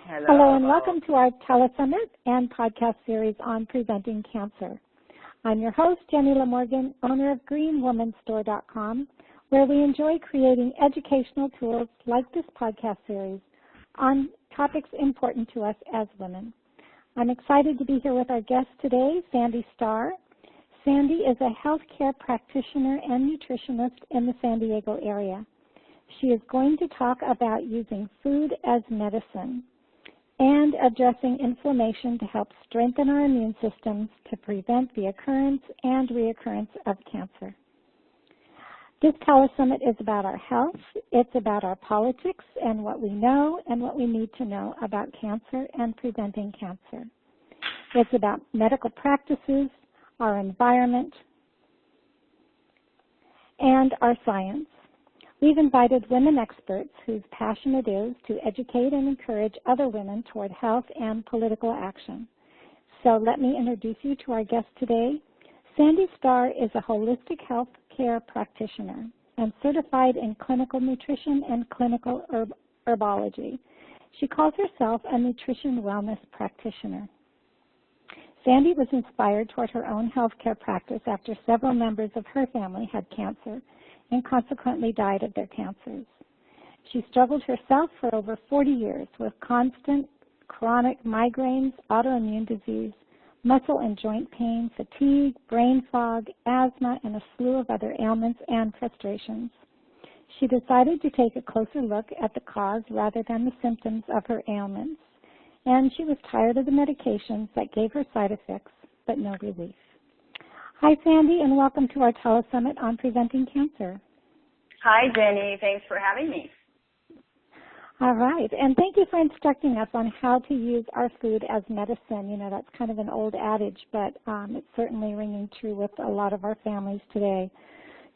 Hello, and welcome to our telesummit and podcast series on preventing cancer. I'm your host, Jenny Lamorgan, owner of greenwomanstore.com, where we enjoy creating educational tools like this podcast series on topics important to us as women. I'm excited to be here with our guest today, Sandi Star. Sandi is a healthcare practitioner and nutritionist in the San Diego area. She is going to talk about using food as medicine and addressing inflammation to help strengthen our immune systems to prevent the occurrence and reoccurrence of cancer. This telesummit is about our health, it's about our politics and what we know and what we need to know about cancer and preventing cancer. It's about medical practices, our environment, and our science. We've invited women experts whose passion it is to educate and encourage other women toward health and political action. So let me introduce you to our guest today. Sandi Star is a holistic health care practitioner and certified in clinical nutrition and clinical herbology. She calls herself a nutrition wellness practitioner. Sandi was inspired toward her own healthcare practice after several members of her family had cancer and consequently died of their cancers. She struggled herself for over 40 years with constant chronic migraines, autoimmune disease, muscle and joint pain, fatigue, brain fog, asthma, and a slew of other ailments and frustrations. She decided to take a closer look at the cause rather than the symptoms of her ailments, and she was tired of the medications that gave her side effects but no relief. Hi, Sandi, and welcome to our telesummit on preventing cancer. Hi, Jenny. Thanks for having me. All right, and thank you for instructing us on how to use our food as medicine. You know, that's kind of an old adage, but it's certainly ringing true with a lot of our families today,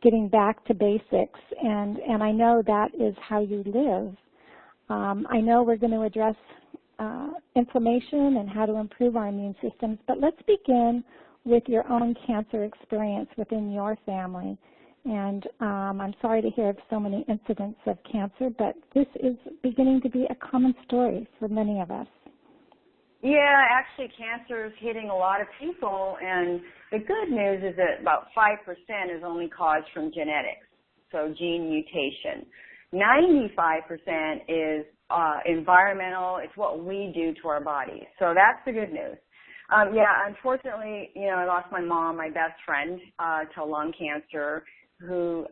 getting back to basics, and I know that is how you live. I know we're going to address inflammation and how to improve our immune systems, but let's begin with your own cancer experience within your family. And I'm sorry to hear of so many incidents of cancer, but this is beginning to be a common story for many of us. Yeah, actually cancer is hitting a lot of people, and the good news is that about 5% is only caused from genetics, so gene mutation. 95% is environmental. It's what we do to our bodies. So that's the good news. Unfortunately, I lost my mom, my best friend, to lung cancer, who,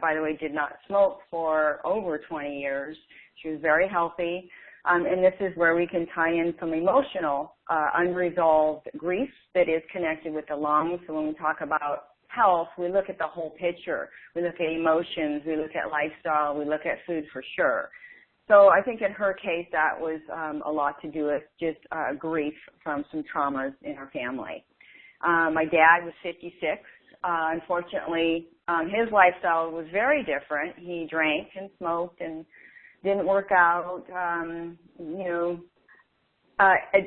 by the way, did not smoke for over 20 years. She was very healthy. And this is where we can tie in some emotional, unresolved grief that is connected with the lungs. So when we talk about health, we look at the whole picture. We look at emotions, we look at lifestyle, we look at food for sure. So I think in her case that was a lot to do with just grief from some traumas in her family. My dad was 56. Unfortunately, his lifestyle was very different. He drank and smoked and didn't work out.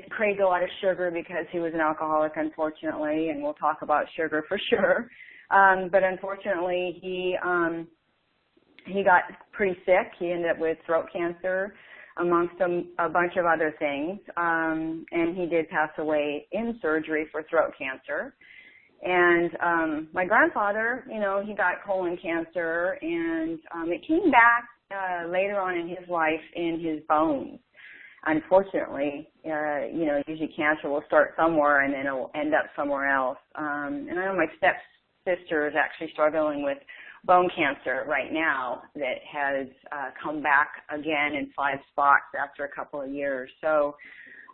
Craved a lot of sugar because he was an alcoholic, unfortunately, and we'll talk about sugar for sure. But unfortunately, he got pretty sick. He ended up with throat cancer amongst a bunch of other things. And he did pass away in surgery for throat cancer. And my grandfather, he got colon cancer, and it came back later on in his life in his bones. Unfortunately, usually cancer will start somewhere and then it'll end up somewhere else. And I know my stepsister is actually struggling with bone cancer right now that has come back again in 5 spots after a couple of years. So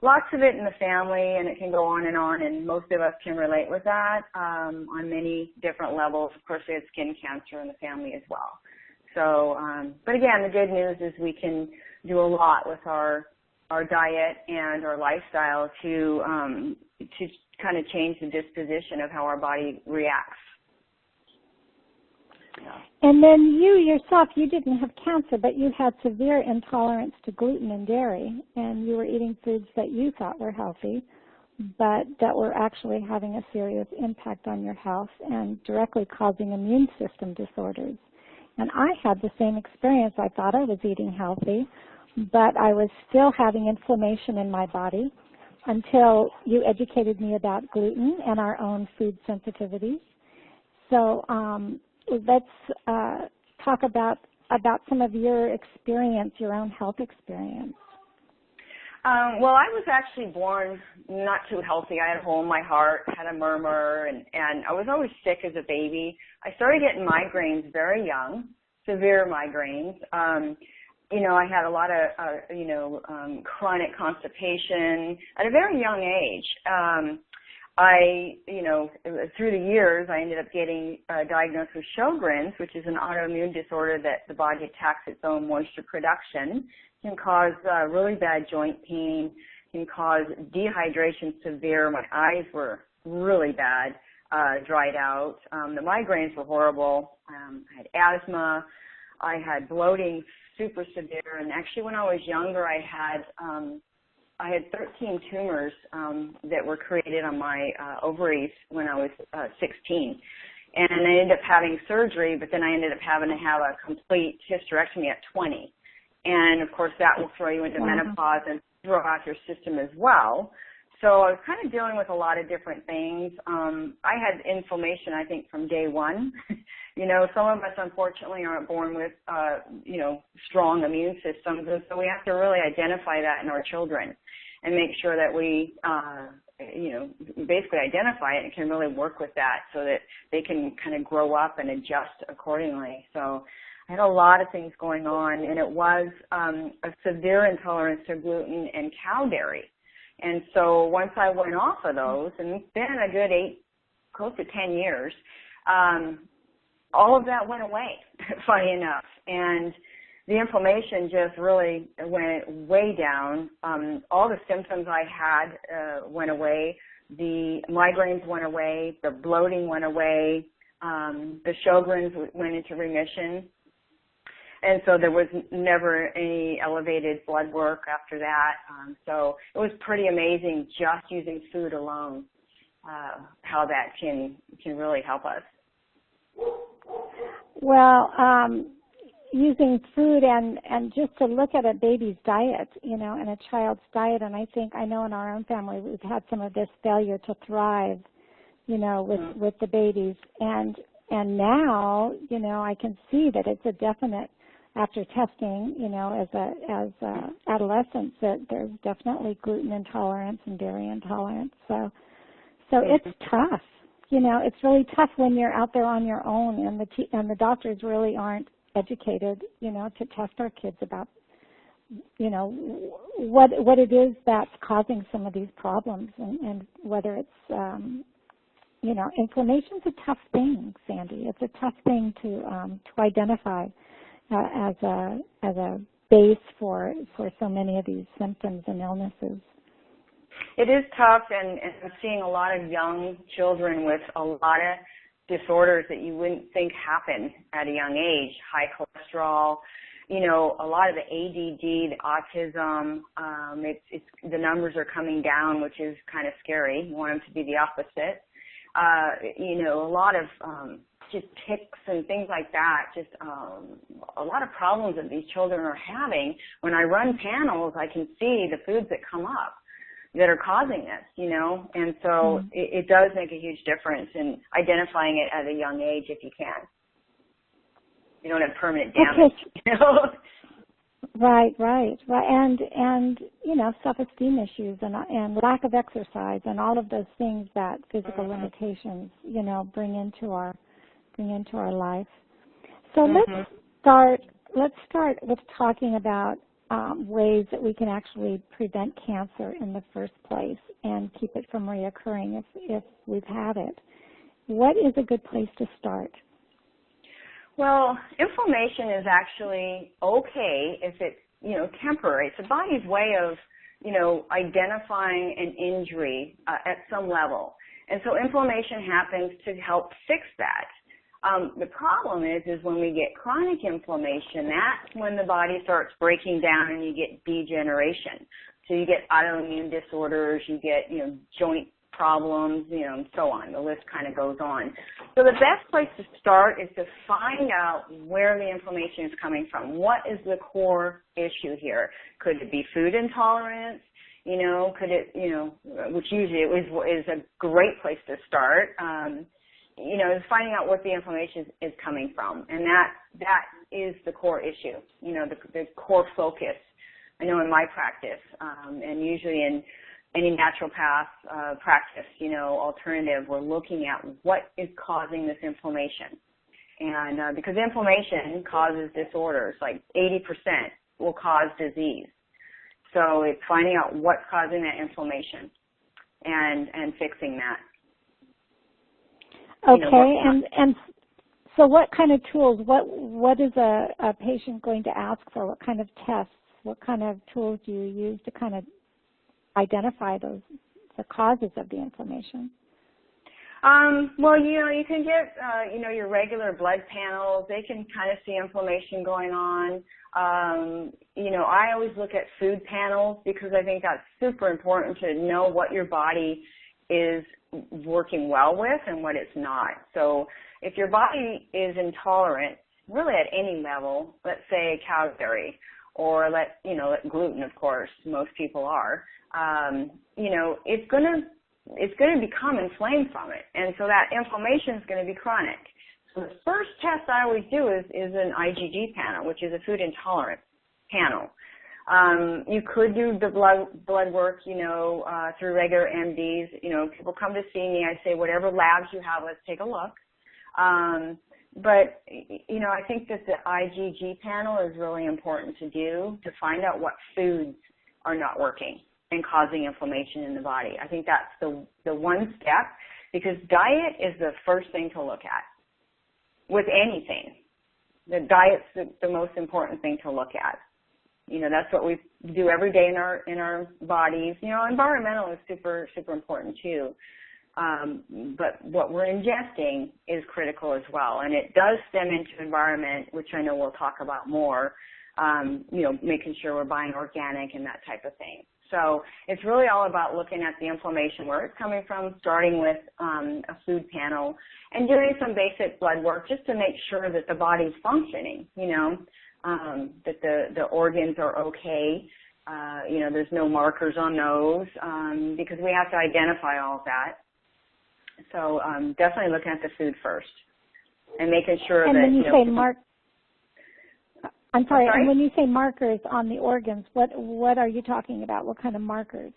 lots of it in the family, and it can go on, and most of us can relate with that on many different levels. Of course, we had skin cancer in the family as well. So, but again, the good news is we can do a lot with our diet and our lifestyle to kind of change the disposition of how our body reacts. Yeah. And then you yourself, you didn't have cancer, but you had severe intolerance to gluten and dairy, and you were eating foods that you thought were healthy, but that were actually having a serious impact on your health and directly causing immune system disorders. And I had the same experience. I thought I was eating healthy, but I was still having inflammation in my body until you educated me about gluten and our own food sensitivities. So let's talk about some of your experience, your own health experience. Well, I was actually born not too healthy. I had a hole in my heart, had a murmur, and I was always sick as a baby. I started getting migraines very young, severe migraines. I had a lot of, chronic constipation at a very young age. Through the years, I ended up getting diagnosed with Sjogren's, which is an autoimmune disorder that the body attacks its own moisture production. Can cause really bad joint pain, can cause dehydration severe. My eyes were really bad, dried out. The migraines were horrible. I had asthma. I had bloating super severe. And actually when I was younger, I had 13 tumors that were created on my ovaries when I was 16. And I ended up having surgery, but then I ended up having to have a complete hysterectomy at 20. And, of course, that will throw you into menopause and throw out your system as well. So I was kind of dealing with a lot of different things. I had inflammation, I think, from day one. Some of us, unfortunately, aren't born with, strong immune systems. And so we have to really identify that in our children and make sure that we, basically identify it and can really work with that so that they can kind of grow up and adjust accordingly. So I had a lot of things going on, and it was a severe intolerance to gluten and cow dairy. And so once I went off of those, and it's been a good close to 10 years, all of that went away, funny enough. And the inflammation just really went way down. All the symptoms I had went away. The migraines went away. The bloating went away. The Sjogren's went into remission. And so there was never any elevated blood work after that. So it was pretty amazing just using food alone, how that can really help us. Well, using food and just to look at a baby's diet, and a child's diet, and I know in our own family we've had some of this failure to thrive, with the babies. And now, I can see that it's a definite, after testing, as adolescents, that there's definitely gluten intolerance and dairy intolerance. So it's tough. It's really tough when you're out there on your own, and the doctors really aren't educated, to test our kids about, what it is that's causing some of these problems, and whether it's, inflammation's a tough thing, Sandi. It's a tough thing to identify. As a base for so many of these symptoms and illnesses. It is tough, and I'm seeing a lot of young children with a lot of disorders that you wouldn't think happen at a young age. High cholesterol, a lot of the ADD, the autism. The numbers are coming down, which is kind of scary. You want them to be the opposite. A lot of just tics and things like that, just a lot of problems that these children are having. When I run panels, I can see the foods that come up that are causing this, and so it does make a huge difference in identifying it at a young age if you can. You don't have permanent damage, Right, and self-esteem issues and lack of exercise and all of those things that physical limitations, bring into our life. So let's start with talking about ways that we can actually prevent cancer in the first place and keep it from reoccurring if we've had it. What is a good place to start? Well, inflammation is actually okay if it's, temporary. It's the body's way of, identifying an injury at some level. And so inflammation happens to help fix that. The problem is when we get chronic inflammation, that's when the body starts breaking down and you get degeneration. So you get autoimmune disorders, you get, joint problems, and so on. The list kind of goes on. So the best place to start is to find out where the inflammation is coming from. What is the core issue here? Could it be food intolerance? Could it, which usually is a great place to start. Is finding out what the inflammation is coming from, and that is the core issue. The core focus. I know in my practice, and usually in any naturopath practice, alternative, we're looking at what is causing this inflammation. And because inflammation causes disorders, like 80% will cause disease. So it's finding out what's causing that inflammation and fixing that. Okay, and so what kind of tools, what is a patient going to ask for? What kind of tests, what kind of tools do you use to kind of identify the causes of the inflammation? Well, you can get, your regular blood panels. They can kind of see inflammation going on. I always look at food panels because I think that's super important to know what your body is working well with and what it's not. So if your body is intolerant, really at any level, let's say cow dairy, or let gluten, of course, most people are, it's going to become inflamed from it. And so that inflammation is going to be chronic. So the first test I always do is an IgG panel, which is a food intolerance panel. You could do the blood work, through regular MDs. People come to see me. I say, whatever labs you have, let's take a look. But I think that the IgG panel is really important to do to find out what foods are not working and causing inflammation in the body. I think that's the one step, because diet is the first thing to look at with anything. The diet's the most important thing to look at. That's what we do every day in our bodies. Environmental is super, super important too. But what we're ingesting is critical as well. And it does stem into environment, which I know we'll talk about more, making sure we're buying organic and that type of thing. So it's really all about looking at the inflammation, where it's coming from, starting with a food panel and doing some basic blood work just to make sure that the body's functioning, that the organs are okay. There's no markers on those because we have to identify all of that. So definitely looking at the food first and making sure and that, when you say I'm sorry, and when you say markers on the organs, what are you talking about? What kind of markers?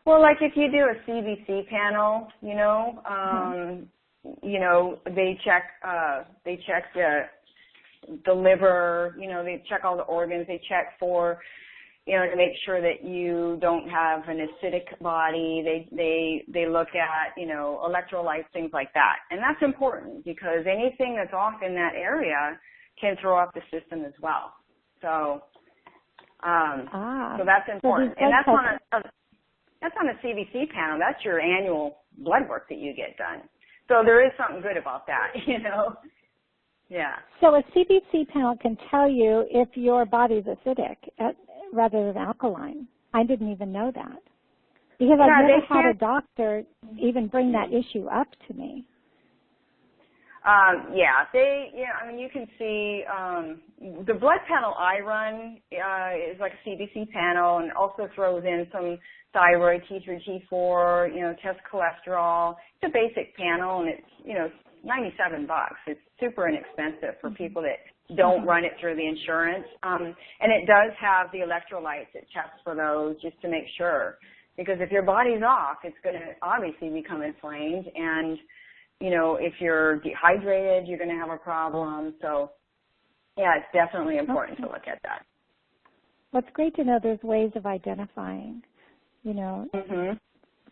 Well, like if you do a CBC panel, they check the liver, they check all the organs, they check for, to make sure that you don't have an acidic body. They look at, electrolytes, things like that. And that's important because anything that's off in that area can throw off the system as well. So that's important. And that's on a CBC panel. That's your annual blood work that you get done. So there is something good about that, Yeah. So a CBC panel can tell you if your body's acidic rather than alkaline. I didn't even know that. Because I've never had a doctor even bring that issue up to me. You can see the blood panel I run is like a CBC panel, and also throws in some thyroid, T3, T4, test cholesterol. It's a basic panel, and it's, $97. It's super inexpensive for people that don't run it through the insurance. And it does have the electrolytes. It checks for those just to make sure. Because if your body's off, it's going to obviously become inflamed, and if you're dehydrated, you're going to have a problem. So, yeah, it's definitely important to look at that. Well, it's great to know there's ways of identifying,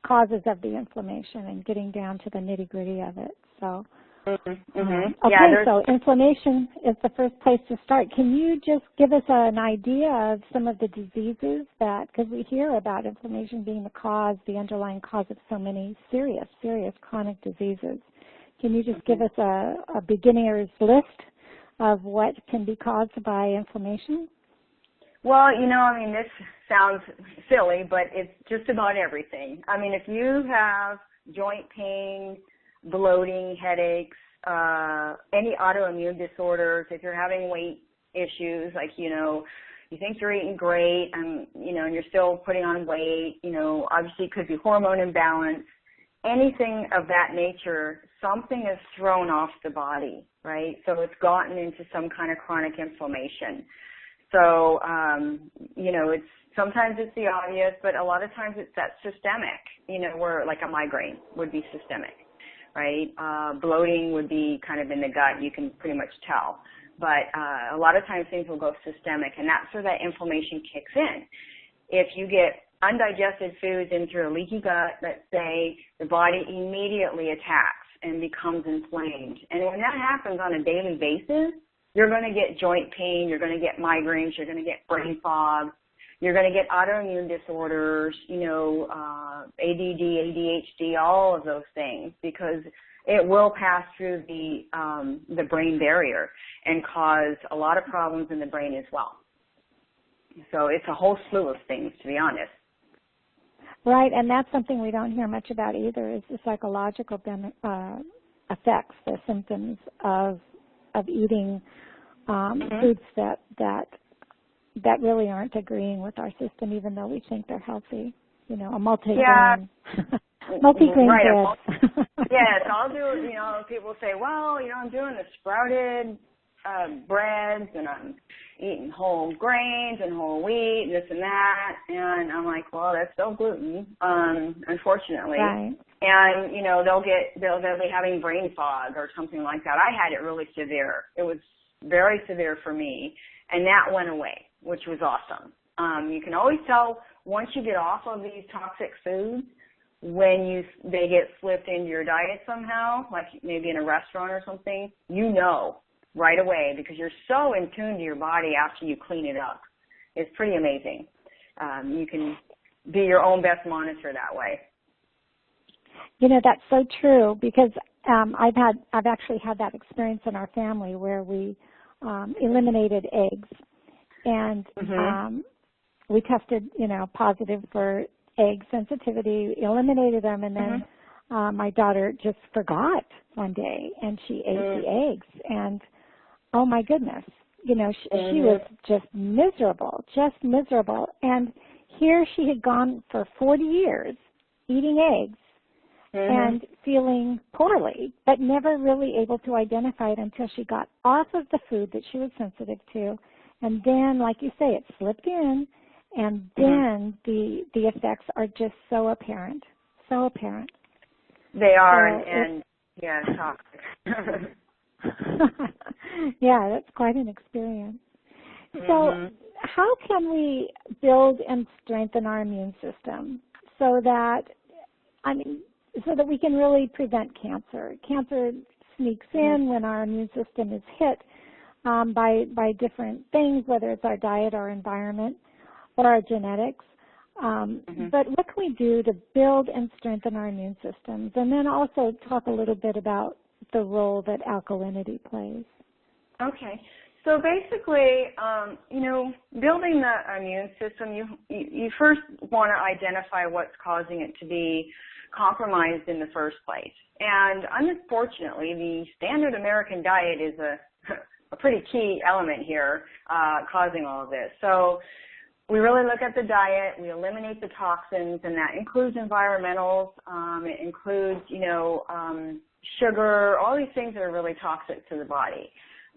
causes of the inflammation and getting down to the nitty-gritty of it. So, so inflammation is the first place to start. Can you just give us an idea of some of the diseases because we hear about inflammation being the underlying cause of so many serious chronic diseases. Can you just give us a beginner's list of what can be caused by inflammation? Well, I mean, this sounds silly, but it's just about everything. I mean, if you have joint pain, bloating, headaches, any autoimmune disorders, if you're having weight issues, like, you think you're eating great and, and you're still putting on weight, obviously it could be hormone imbalance, anything of that nature, something is thrown off the body, right? So it's gotten into some kind of chronic inflammation. So, sometimes it's the obvious, but a lot of times it's that systemic, where like a migraine would be systemic, right? Bloating would be kind of in the gut. You can pretty much tell. But a lot of times things will go systemic, and that's where that inflammation kicks in. If you get undigested foods into a leaky gut, let's say, the body immediately attacks and becomes inflamed. And when that happens on a daily basis, you're going to get joint pain, you're going to get migraines, you're going to get brain fog, you're going to get autoimmune disorders, ADD, ADHD, all of those things, because it will pass through the brain barrier and cause a lot of problems in the brain as well. So it's a whole slew of things, to be honest. Right, and that's something we don't hear much about either, is the psychological effects, the symptoms of eating foods that really aren't agreeing with our system, even though we think they're healthy. A multi-grain, multi-grain right, bread. Yes, I'll do, people say, well, I'm doing the sprouted breads, and I'm eating whole grains and whole wheat, and this and that, and I'm like, well, that's still gluten, unfortunately. Right. And, they'll be having brain fog or something like that. I had it really severe. It was very severe for me, and that went away, which was awesome. You can always tell once you get off of these toxic foods, when they get slipped into your diet somehow, like maybe in a restaurant or something, right away, because you're so in tune to your body after you clean it up. It's pretty amazing. You can be your own best monitor that way. That's so true, because I've actually had that experience in our family where we eliminated eggs, and we tested, positive for egg sensitivity, eliminated them, and then my daughter just forgot one day, and she ate the eggs, and oh my goodness, she was just miserable, and here she had gone for 40 years eating eggs and feeling poorly, but never really able to identify it until she got off of the food that she was sensitive to, and then, like you say, it slipped in, and then the effects are just so apparent. They are, so and yeah, toxic. Yeah, that's quite an experience. So how can we build and strengthen our immune system so that we can really prevent cancer? Cancer sneaks in when our immune system is hit by different things, whether it's our diet or environment or our genetics. But what can we do to build and strengthen our immune systems? And then also talk a little bit about the role that alkalinity plays. Okay. So basically, building the immune system, you first want to identify what's causing it to be compromised in the first place. And unfortunately, the standard American diet is a pretty key element here causing all of this. So we really look at the diet, we eliminate the toxins, and that includes environmentals, it includes, sugar, all these things that are really toxic to the body.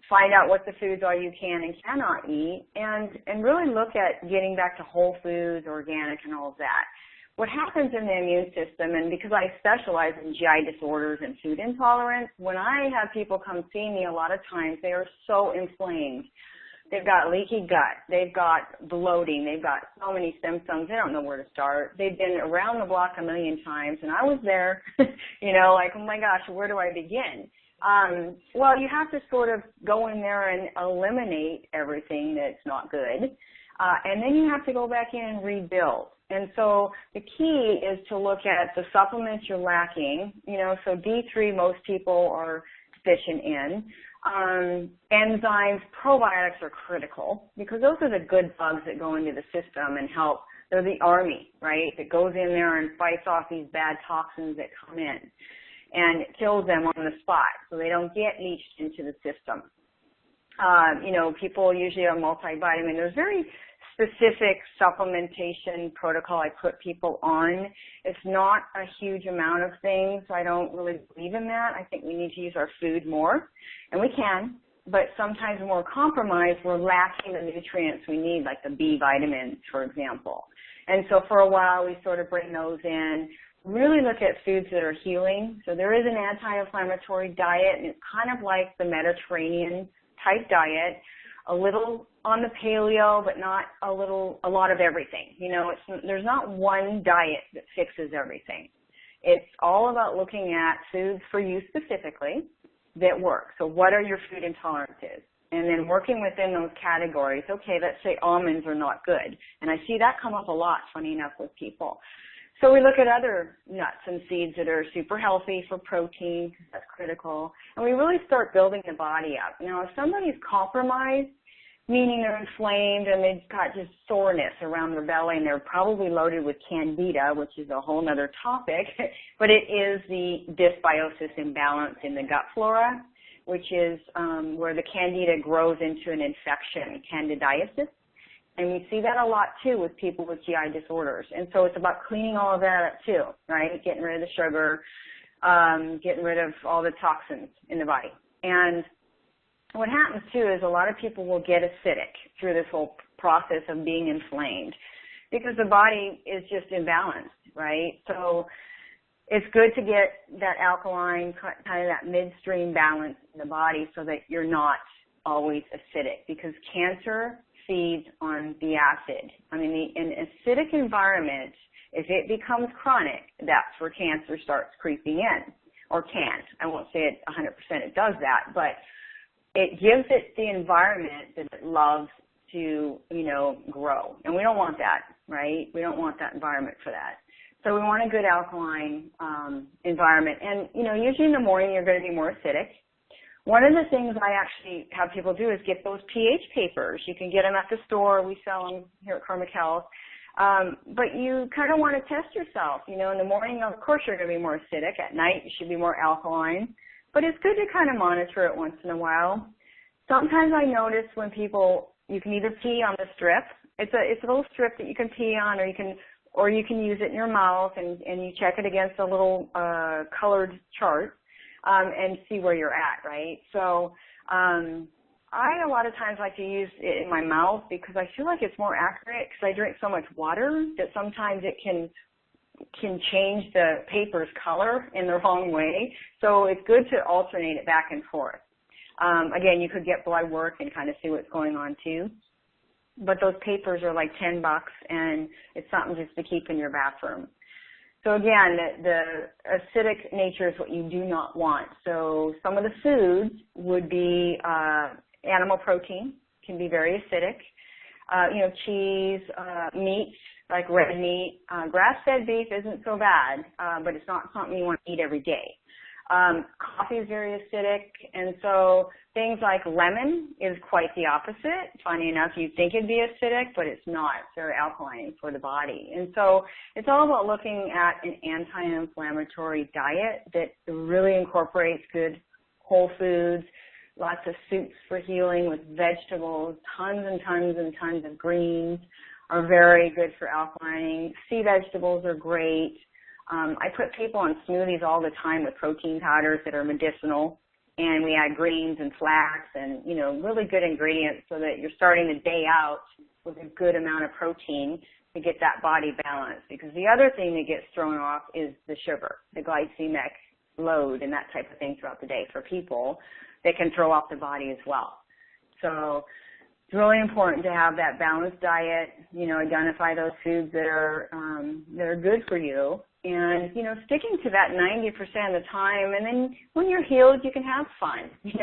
Find out what the foods are you can and cannot eat, and really look at getting back to whole foods, organic, and all of that. What happens in the immune system, and because I specialize in GI disorders and food intolerance, when I have people come see me, a lot of times they are so inflamed. They've got leaky gut. They've got bloating. They've got so many symptoms. They don't know where to start. They've been around the block a million times, and I was there, like, oh my gosh, where do I begin? Well, you have to sort of go in there and eliminate everything that's not good, and then you have to go back in and rebuild. And so the key is to look at the supplements you're lacking. So D3 most people are deficient in. Enzymes, probiotics are critical because those are the good bugs that go into the system and help. They're the army, right, that goes in there and fights off these bad toxins that come in and kills them on the spot so they don't get leached into the system. People usually are multivitamin. There's very specific supplementation protocol I put people on. It's not a huge amount of things. I don't really believe in that. I think we need to use our food more, and we can, but sometimes when we're compromised, we're lacking the nutrients we need, like the B vitamins, for example. And so for a while, we sort of bring those in, really look at foods that are healing. So there is an anti-inflammatory diet, and it's kind of like the Mediterranean type diet, a little on the paleo, but not a lot of everything. There's not one diet that fixes everything. It's all about looking at foods for you specifically that work. So what are your food intolerances? And then working within those categories. Okay, let's say almonds are not good. And I see that come up a lot, funny enough, with people. So we look at other nuts and seeds that are super healthy for protein, because that's critical. And we really start building the body up. Now, if somebody's compromised, meaning they're inflamed and they've got just soreness around their belly and they're probably loaded with candida, which is a whole other topic, but it is the dysbiosis imbalance in the gut flora, which is where the candida grows into an infection, candidiasis. And we see that a lot, too, with people with GI disorders. And so it's about cleaning all of that up, too, right? Getting rid of the sugar, getting rid of all the toxins in the body. And what happens, too, is a lot of people will get acidic through this whole process of being inflamed because the body is just imbalanced, right? So it's good to get that alkaline, kind of that midstream balance in the body so that you're not always acidic, because cancer feeds on the acid. I mean, in an acidic environment, if it becomes chronic, that's where cancer starts creeping in, or can't. I won't say it 100% it does that, but it gives it the environment that it loves to, grow. And we don't want that, right? We don't want that environment for that. So we want a good alkaline environment. And, usually in the morning you're going to be more acidic. One of the things I actually have people do is get those pH papers. You can get them at the store. We sell them here at Karmic Health. But you kind of want to test yourself. In the morning, of course, you're going to be more acidic. At night, you should be more alkaline. But it's good to kind of monitor it once in a while. Sometimes I notice when you can either pee on the strip. It's a little strip that you can pee on, or you can use it in your mouth and you check it against a little colored chart. And see where you're at, right? So I a lot of times like to use it in my mouth because I feel like it's more accurate because I drink so much water that sometimes it can change the paper's color in the wrong way. So it's good to alternate it back and forth. Again, you could get blood work and kind of see what's going on too. But those papers are like $10 and it's something just to keep in your bathroom. So again, the acidic nature is what you do not want. So some of the foods would be animal protein, can be very acidic. Cheese, meat, like red meat. Grass-fed beef isn't so bad, but it's not something you want to eat every day. Coffee is very acidic, and so things like lemon is quite the opposite. Funny enough, you'd think it'd be acidic, but it's not. It's very alkaline for the body. And so it's all about looking at an anti-inflammatory diet that really incorporates good whole foods, lots of soups for healing with vegetables, tons and tons and tons of greens are very good for alkalining. Sea vegetables are great. I put people on smoothies all the time with protein powders that are medicinal, and we add greens and flax and, really good ingredients so that you're starting the day out with a good amount of protein to get that body balanced. Because the other thing that gets thrown off is the sugar, the glycemic load and that type of thing throughout the day for people that can throw off the body as well. So it's really important to have that balanced diet, identify those foods that are good for you. And, sticking to that 90% of the time, and then when you're healed, you can have fun, 10%.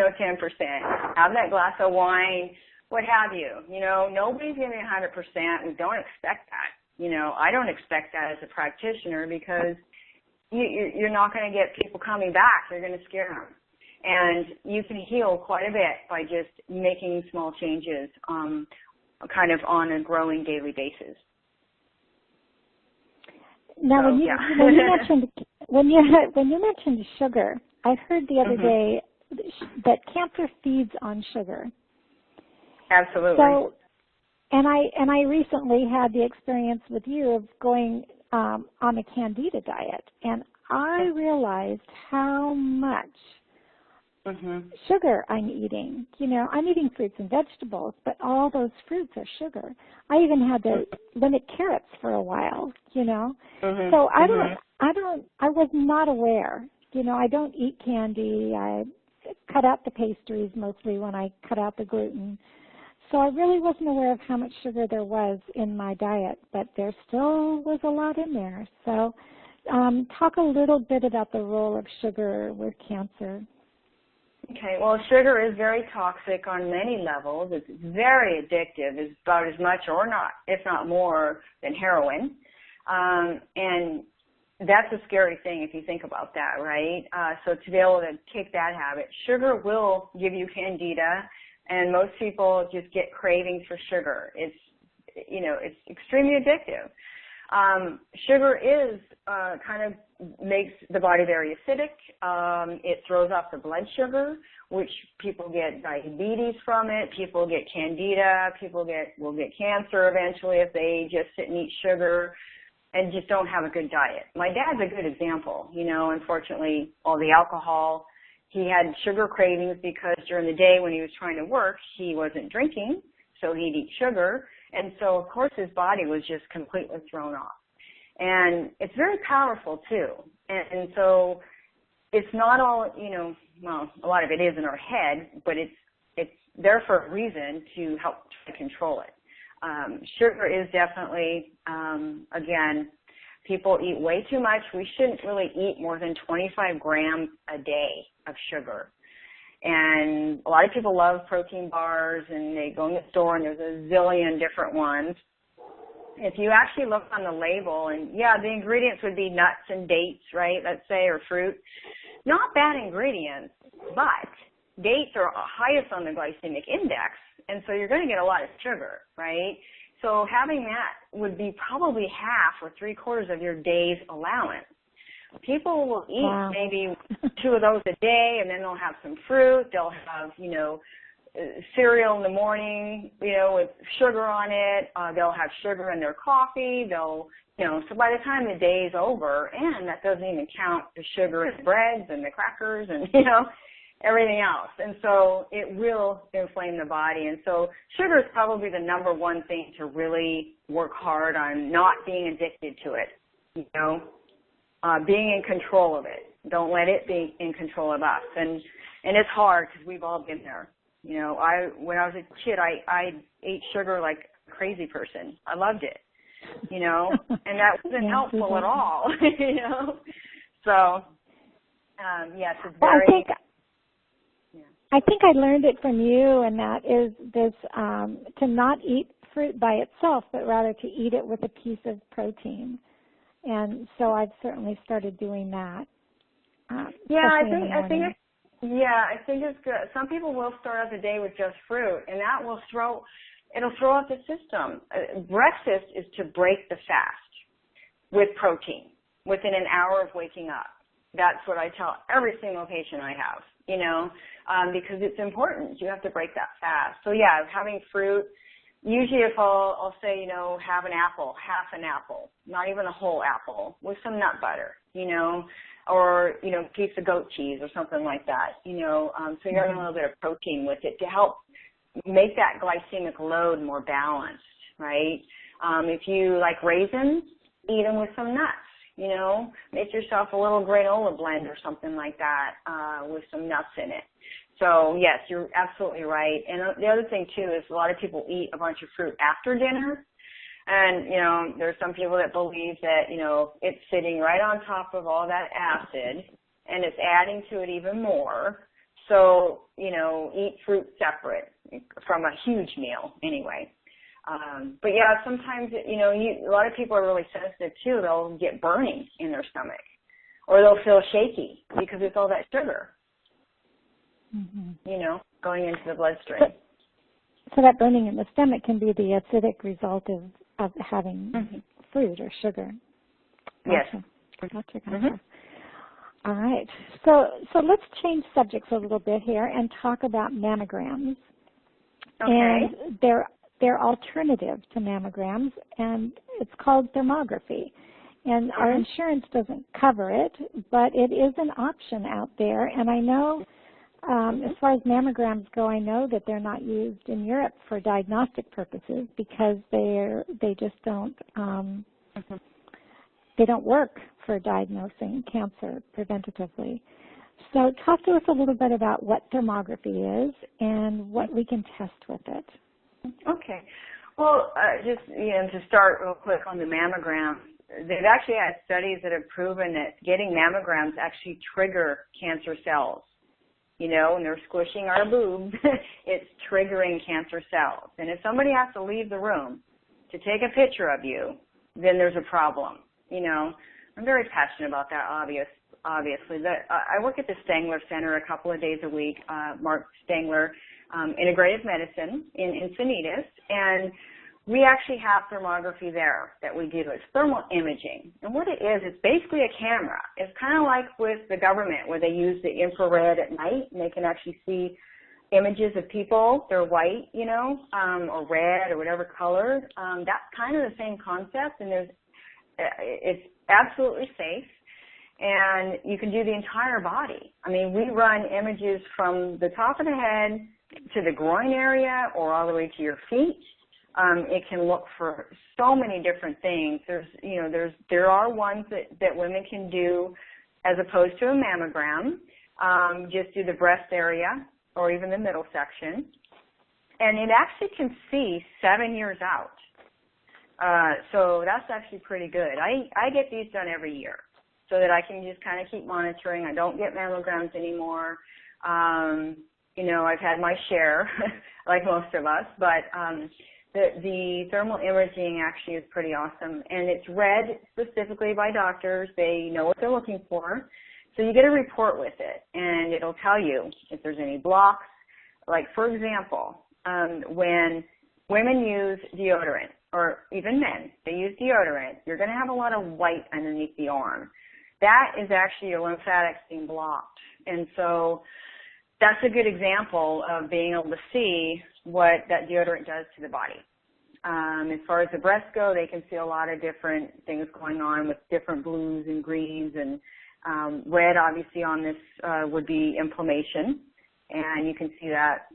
Have that glass of wine, what have you. Nobody's going to be 100%. We don't expect that. I don't expect that as a practitioner because you're not going to get people coming back. You're going to scare them. And you can heal quite a bit by just making small changes kind of on a growing daily basis. Now, So, when you mentioned sugar, I heard the other day that cancer feeds on sugar. Absolutely. So, and I recently had the experience with you of going on a Candida diet, and I realized how much sugar I'm eating. You know, I'm eating fruits and vegetables, but all those fruits are sugar. I even had to limit carrots for a while, you know. So I was not aware. You know, I don't eat candy. I cut out the pastries mostly when I cut out the gluten. So I really wasn't aware of how much sugar there was in my diet, but there still was a lot in there. So talk a little bit about the role of sugar with cancer. Okay, well, sugar is very toxic on many levels. It's very addictive. It's about as much or not, if not more, than heroin. And that's a scary thing if you think about that, right? So to be able to kick that habit, sugar will give you candida, and most people just get cravings for sugar. It's, you know, it's extremely addictive. Sugar is kind of makes the body very acidic. It throws off the blood sugar, which people get diabetes from it. People get candida. People will get cancer eventually if they just sit and eat sugar and just don't have a good diet. My dad's a good example. You know, unfortunately, all the alcohol, he had sugar cravings because during the day when he was trying to work, he wasn't drinking, so he'd eat sugar. And so, of course, his body was just completely thrown off. And it's very powerful, too. And so it's not all, you know, well, a lot of it is in our head, but it's there for a reason to help to control it. Sugar is definitely, again, people eat way too much. We shouldn't really eat more than 25 grams a day of sugar. And a lot of people love protein bars, and they go in the store and there's a zillion different ones. If you actually look on the label, and yeah, the ingredients would be nuts and dates, right, let's say, or fruit. Not bad ingredients, but dates are highest on the glycemic index, and so you're going to get a lot of sugar, right? So having that would be probably half or 3/4 of your day's allowance. People will eat maybe 2 of those a day, and then they'll have some fruit. They'll have, you know, cereal in the morning, you know, with sugar on it. They'll have sugar in their coffee. They'll, you know, so by the time the day is over, and that doesn't even count the sugar in the breads and the crackers and, you know, everything else. And so it will inflame the body. And so sugar is probably the number one thing to really work hard on not being addicted to it, you know. Being in control of it. Don't let it be in control of us. And it's hard because we've all been there. You know, when I was a kid, I ate sugar like a crazy person. I loved it, you know, and that wasn't helpful at all, you know. So, yes, it's very... I think I learned it from you, and that is this, to not eat fruit by itself, but rather to eat it with a piece of protein. And so I've certainly started doing that. I think it's good. Some people will start out the day with just fruit, and that will throw out the system. Breakfast is to break the fast with protein within an hour of waking up. That's what I tell every single patient I have, you know, because it's important. You have to break that fast. So yeah, having fruit. Usually if I'll say, you know, have an apple, half an apple, not even a whole apple, with some nut butter, you know, or, you know, a piece of goat cheese or something like that, you know, so you're getting a little bit of protein with it to help make that glycemic load more balanced, right? If you like raisins, eat them with some nuts, you know, make yourself a little granola blend or something like that with some nuts in it. So, yes, you're absolutely right. And the other thing, too, is a lot of people eat a bunch of fruit after dinner. And, you know, there's some people that believe that, you know, it's sitting right on top of all that acid, and it's adding to it even more. So, you know, eat fruit separate from a huge meal anyway. But, yeah, sometimes, you know, a lot of people are really sensitive, too. They'll get burning in their stomach, or they'll feel shaky because it's all that sugar. going into the bloodstream. So that burning in the stomach can be the acidic result of having fruit or sugar. Gotcha. Yes. Gotcha. All right. So let's change subjects a little bit here and talk about mammograms. Okay. And they're alternative to mammograms, and it's called thermography. And our insurance doesn't cover it, but it is an option out there. And I know, as far as mammograms go, I know that they're not used in Europe for diagnostic purposes because they just don't they don't work for diagnosing cancer preventatively. So talk to us a little bit about what thermography is and what we can test with it. Okay. Well, just to start real quick on the mammogram, they've actually had studies that have proven that getting mammograms actually trigger cancer cells. When they're squishing our boobs, it's triggering cancer cells. And if somebody has to leave the room to take a picture of you, then there's a problem. I'm very passionate about that, obviously. I work at the Stangler Center a couple of days a week, Mark Stangler, Integrative Medicine in Encinitas, and we actually have thermography there that we do. It's thermal imaging. And what it is, it's basically a camera. It's kind of like with the government where they use the infrared at night and they can actually see images of people. They're white, or red or whatever color. That's kind of the same concept, and it's absolutely safe. And you can do the entire body. I mean, we run images from the top of the head to the groin area or all the way to your feet. It can look for so many different things. There are ones that women can do as opposed to a mammogram. Just do the breast area or even the middle section. And it actually can see 7 years out. So that's actually pretty good. I get these done every year so that I can just kind of keep monitoring. I don't get mammograms anymore. I've had my share, like most of us, but the thermal imaging actually is pretty awesome. And it's read specifically by doctors. They know what they're looking for. So you get a report with it, and it'll tell you if there's any blocks. Like, for example, when women use deodorant, or even men, they use deodorant, you're going to have a lot of white underneath the arm. That is actually your lymphatics being blocked. And so that's a good example of being able to see what that deodorant does to the body. As far as the breasts go, they can see a lot of different things going on with different blues and greens, and red obviously on this would be inflammation. And you can see that.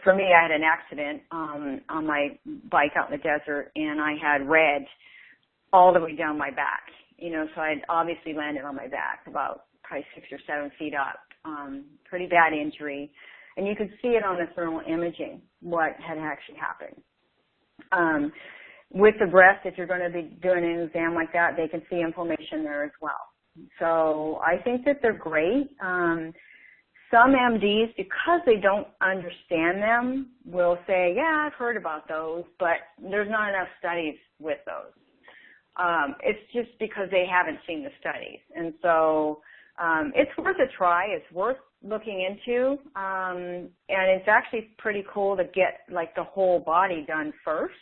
For me, I had an accident on my bike out in the desert, and I had red all the way down my back. So I'd obviously landed on my back about probably 6 or 7 feet up. Pretty bad injury. And you could see it on the thermal imaging, what had actually happened. With the breast, if you're going to be doing an exam like that, they can see inflammation there as well. So I think that they're great. Some MDs, because they don't understand them, will say, yeah, I've heard about those, but there's not enough studies with those. It's just because they haven't seen the studies. And so it's worth a try. It's worth looking into. And it's actually pretty cool to get, like, the whole body done first,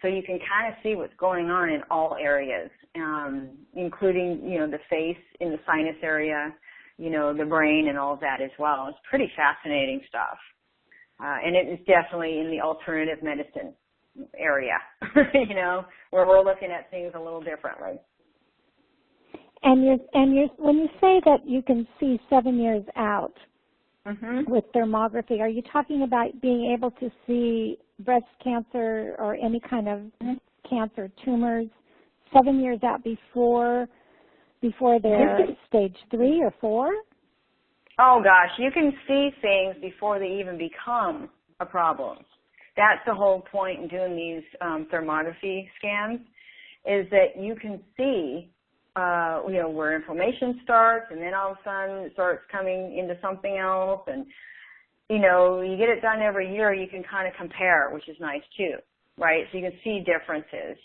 so you can kind of see what's going on in all areas, including, the face, in the sinus area, the brain and all of that as well. It's pretty fascinating stuff. And it is definitely in the alternative medicine area, where we're looking at things a little differently. And when you say that you can see 7 years out with thermography, are you talking about being able to see breast cancer or any kind of cancer tumors 7 years out before they're stage 3 or 4? Oh gosh, you can see things before they even become a problem. That's the whole point in doing these thermography scans, is that you can see where inflammation starts, and then all of a sudden it starts coming into something else, and you get it done every year. You can kind of compare, which is nice too, right? So you can see differences.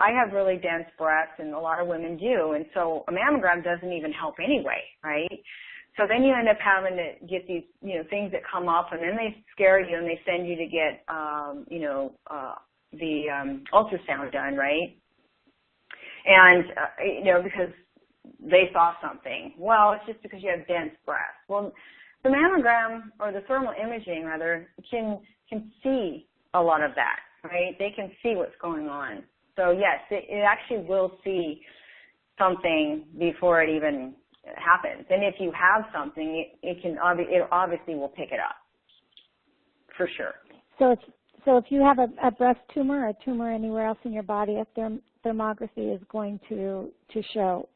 I have really dense breasts, and a lot of women do, and so a mammogram doesn't even help anyway, right? So then you end up having to get these, things that come up, and then they scare you and they send you to get, the ultrasound done, right? And, because they saw something. Well, it's just because you have dense breasts. Well, the mammogram, or the thermal imaging rather, can see a lot of that, right? They can see what's going on. So yes, it actually will see something before it even happens. And if you have something, it obviously will pick it up, for sure. So if you have a breast tumor or a tumor anywhere else in your body, a thermography is going to show.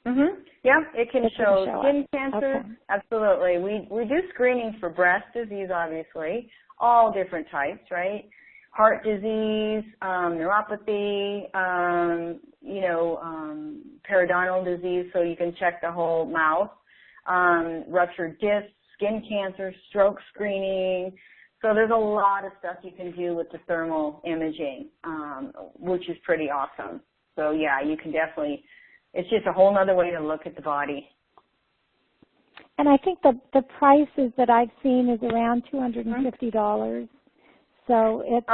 Mhm. Yeah, it can show skin cancer. Okay. Absolutely. We do screening for breast disease, obviously, all different types, right? Heart disease, neuropathy, periodontal disease, so you can check the whole mouth, ruptured discs, skin cancer, stroke screening. So there's a lot of stuff you can do with the thermal imaging, which is pretty awesome. So yeah, you can definitely, it's just a whole other way to look at the body. And I think the prices that I've seen is around $250. So it's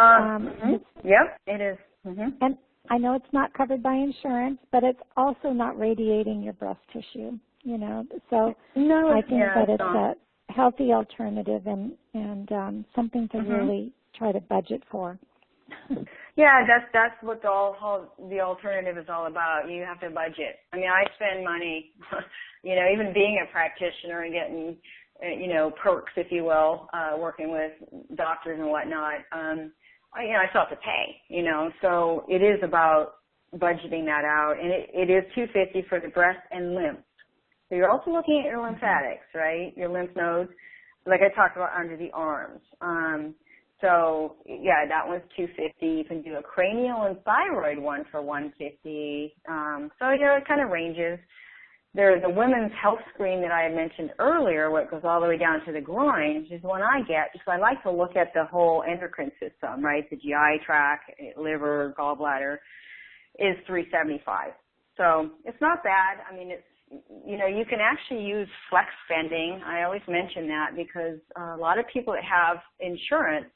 yep, it is. Mm-hmm. And I know it's not covered by insurance, but it's also not radiating your breast tissue. So no, I think that it's a healthy alternative and something to really try to budget for. Yeah, that's what the alternative is all about. You have to budget. I mean, I spend money, even being a practitioner and getting, perks, if you will, working with doctors and whatnot. I still have to pay, so it is about budgeting that out. And it is $250 for the breast and lymph. So you're also looking at your lymphatics, right? Your lymph nodes, like I talked about under the arms. So yeah, that one's $250. You can do a cranial and thyroid one for $150. So it kind of ranges. There's a women's health screen that I had mentioned earlier, what goes all the way down to the groin, which is one I get because I like to look at the whole endocrine system, right? The GI tract, liver, gallbladder is $375. So it's not bad. I mean, it's, you can actually use flex spending. I always mention that because a lot of people that have insurance,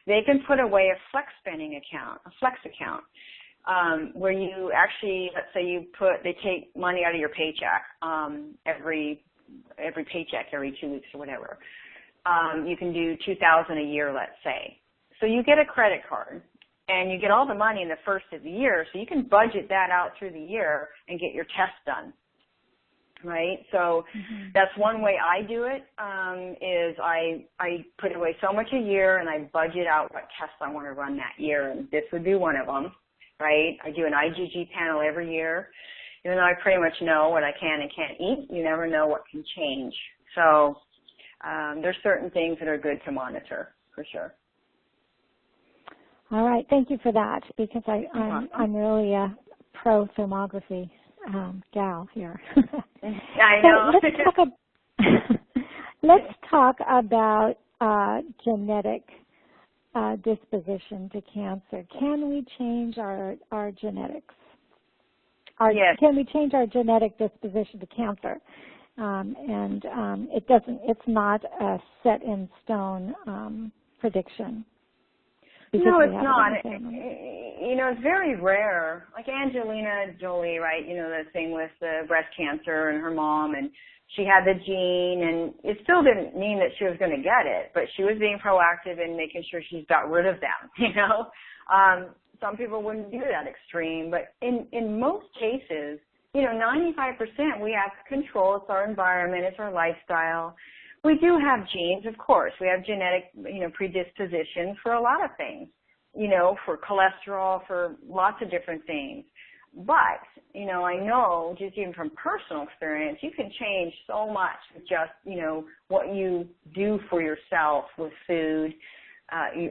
they can put away a flex spending account, a flex account, where you actually, let's say they take money out of your paycheck, every paycheck, every 2 weeks or whatever. You can do $2,000 a year, let's say. So you get a credit card and you get all the money in the first of the year, so you can budget that out through the year and get your tests done. Right, so that's one way I do it. Is I put away so much a year and I budget out what tests I want to run that year, and this would be one of them. Right, I do an IgG panel every year. Even though I pretty much know what I can and can't eat, you never know what can change. So there's certain things that are good to monitor for sure. All right, thank you for that because I'm really a pro thermography gal here. I know. So let's talk about genetic disposition to cancer. Can we change our genetics? Yes. Can we change our genetic disposition to cancer? It's not a set in stone prediction. No, it's not. It's very rare. Like Angelina Jolie, right? The thing with the breast cancer and her mom, and she had the gene, and it still didn't mean that she was going to get it, but she was being proactive in making sure she's got rid of them, Some people wouldn't do that extreme, but in most cases, 95% we have control. It's our environment, it's our lifestyle. We do have genes, of course. We have genetic, predispositions for a lot of things, for cholesterol, for lots of different things. But, I know just even from personal experience, you can change so much with just, what you do for yourself with food,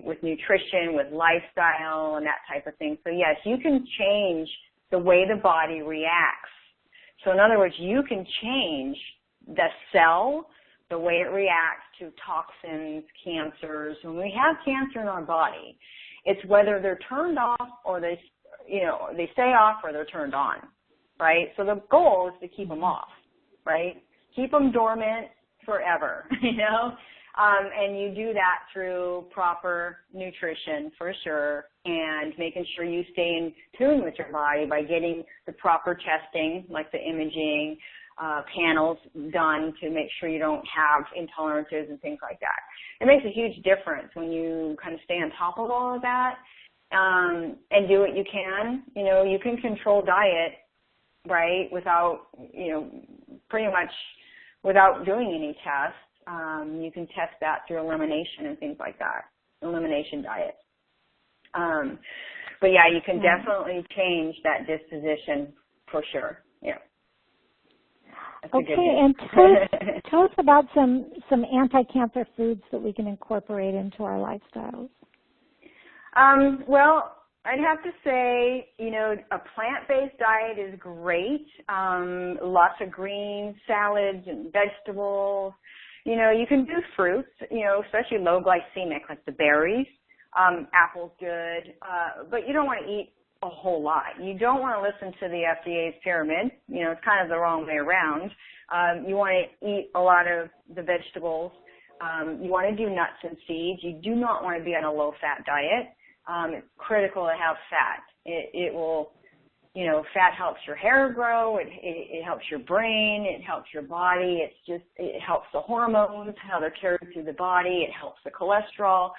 with nutrition, with lifestyle and that type of thing. So yes, you can change the way the body reacts. So in other words, you can change the cell, the way it reacts to toxins, cancers. When we have cancer in our body, it's whether they're turned off or they stay off or they're turned on, right? So the goal is to keep them off, right? keep them dormant forever, you know. And you do that through proper nutrition for sure, and making sure you stay in tune with your body by getting the proper testing, like the imaging panels done to make sure you don't have intolerances and things like that. It makes a huge difference when you kind of stay on top of all of that and do what you can. You know, you can control diet, right, without, you know, pretty much without doing any tests. You can test that through elimination and things like that, elimination diet. But yeah, you can definitely change that disposition for sure. Yeah. Okay, and tell us about some anti-cancer foods that we can incorporate into our lifestyles. Well, I'd have to say, you know, a plant-based diet is great. Lots of greens, salads, and vegetables. You know, you can do fruits, you know, especially low glycemic, like the berries. Apple's good, but you don't want to eat a whole lot. You don't want to listen to the FDA's pyramid. You know, it's kind of the wrong way around. You want to eat a lot of the vegetables. You want to do nuts and seeds. You do not want to be on a low-fat diet. It's critical to have fat. It will, you know, fat helps your hair grow. It helps your brain. It helps your body. It helps the hormones, how they're carried through the body. It helps the cholesterol.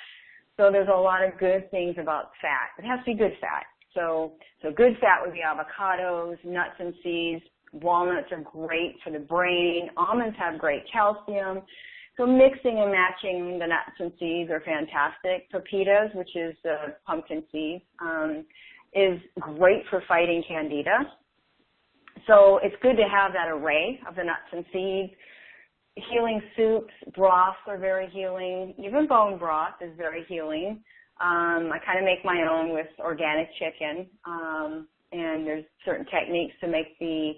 So there's a lot of good things about fat. It has to be good fat. So good fat would be avocados, nuts and seeds. Walnuts are great for the brain. Almonds have great calcium. So mixing and matching the nuts and seeds are fantastic. Pepitas, which is pumpkin seeds, is great for fighting candida. So it's good to have that array of the nuts and seeds. Healing soups, broths are very healing. Even bone broth is very healing. I kind of make my own with organic chicken, and there's certain techniques to make the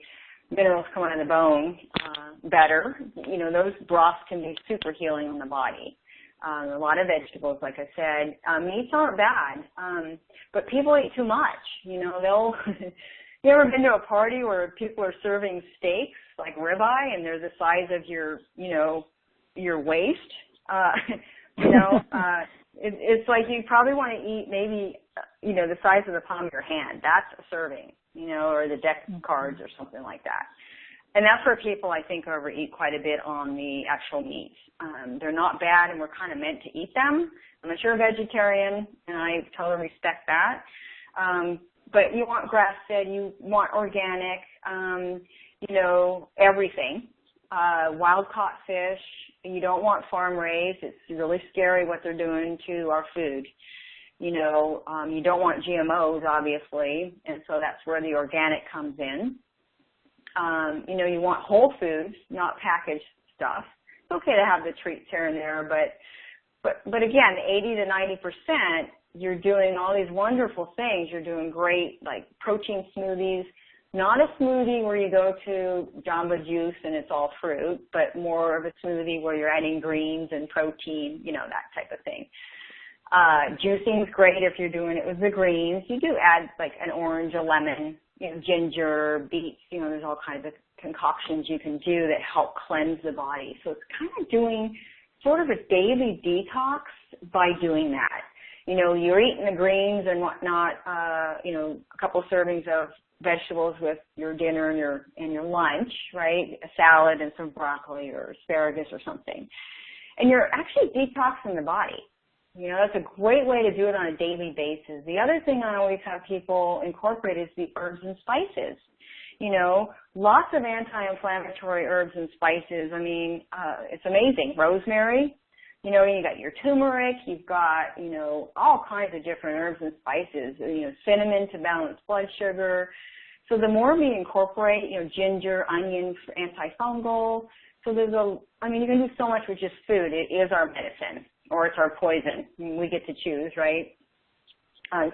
minerals come out of the bone better. You know, those broths can be super healing on the body. A lot of vegetables, like I said. Meats aren't bad, but people eat too much. You know, you ever been to a party where people are serving steaks, like ribeye, and they're the size of your, you know, your waist? You know, it's like you probably want to eat maybe, you know, the size of the palm of your hand. That's a serving, you know, or the deck of cards or something like that. And that's where people, I think, overeat quite a bit on the actual meats. They're not bad, and we're kind of meant to eat them. Unless you're a vegetarian, and I totally respect that. But you want grass-fed, you want organic, you know, everything. Wild-caught fish. You don't want farm-raised. It's really scary what they're doing to our food. You know, you don't want GMOs, obviously, and so that's where the organic comes in. You know, you want whole foods, not packaged stuff. It's okay to have the treats here and there, but again, 80 to 90%, you're doing all these wonderful things. You're doing great, like protein smoothies. Not a smoothie where you go to Jamba Juice and it's all fruit, but more of a smoothie where you're adding greens and protein, you know, that type of thing. Juicing is great if you're doing it with the greens. You do add like an orange, a lemon, you know, ginger, beets, you know, there's all kinds of concoctions you can do that help cleanse the body. So it's kind of doing sort of a daily detox by doing that. You know, you're eating the greens and whatnot, you know, a couple servings of vegetables with your dinner and your lunch, right? A salad and some broccoli or asparagus or something. And you're actually detoxing the body. You know, that's a great way to do it on a daily basis. The other thing I always have people incorporate is the herbs and spices. You know, lots of anti-inflammatory herbs and spices. I mean, it's amazing. Rosemary, you know, you got your turmeric, you've got, you know, all kinds of different herbs and spices, you know, cinnamon to balance blood sugar. So the more we incorporate, you know, ginger, onion for antifungal. So there's I mean, you can do so much with just food. It is our medicine, or it's our poison. We get to choose, right?